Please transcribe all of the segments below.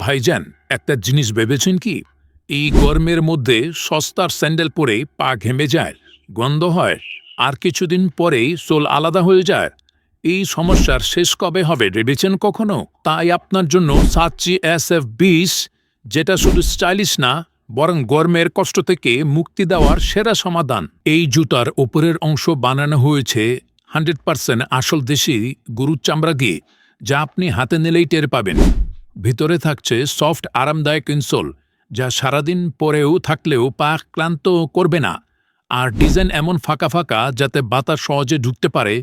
ভাইজান, একটা জিনিস ভেবেছেন কি? এই গরমের মধ্যে সস্তার স্যান্ডেল পরে পা ঘেমে যায়, গন্ধ হয়, আর কিছুদিন পরেই সোল আলাদা হয়ে যায়। এই সমস্যার শেষ কবে হবে ভেবেছেন কখনো? তাই আপনার জন্য সাচ্চি SF20, যেটা শুধু স্টাইলিশ না, বরং গরমের কষ্ট থেকে মুক্তি দেওয়ার সেরা সমাধান। এই জুতার ওপরের অংশ বানানো হয়েছে 100% আসল দেশি গরুর চামড়া দিয়ে, যা আপনি হাতে নিলেই টের পাবেন। ভিতরে থাকছে সফট আরামদায়ক ইনসোল, যা সারাদিন পরেও থাকলেও পা ক্লান্ত করবে না। আর ডিজাইন এমন ফাঁকা ফাঁকা যাতে বাতাস সহজে ঢুকতে পারে,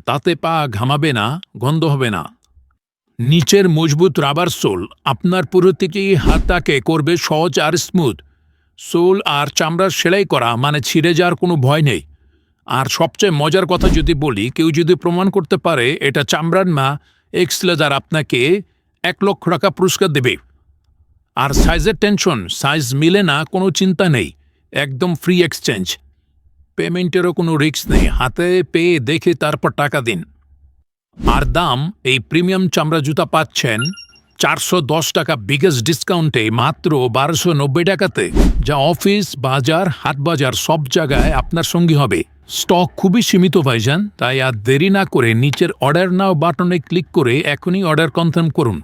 তাতে পা ঘামাবে না, গন্ধ হবে না। নিচের মজবুত রাবার সোল আপনার পুরো থেকেই হাতটাকে করবে সহজ আর স্মুথ। সোল আর চামড়ার সেলাই করা মানে ছিঁড়ে যাওয়ার কোনো ভয় নেই। আর সবচেয়ে মজার কথা যদি বলি, কেউ যদি প্রমাণ করতে পারে এটা চামড়ার না, এক্স লেদার, আপনাকে 1,00,000 টাকা পুরস্কার দেবে। আর সাইজের টেনশন, সাইজ মিলে না, কোনো চিন্তা নেই, একদম ফ্রি এক্সচেঞ্জ। পেমেন্টেরও কোনো রিস্ক নেই, হাতে পেয়ে দেখে তারপর টাকা দিন। আর দাম, এই প্রিমিয়াম চামড়া জুতা পাচ্ছেন 410 টাকা বিগেস্ট ডিসকাউন্টে মাত্র 1290 টাকাতে, যা অফিস, বাজার, হাট বাজার সব জায়গায় আপনার সঙ্গী হবে। স্টক খুবই সীমিত ভাইজান, তাই আর দেরি না করে নিচের অর্ডার নাও বাটনে ক্লিক করে এখনই অর্ডার কনফার্ম করুন।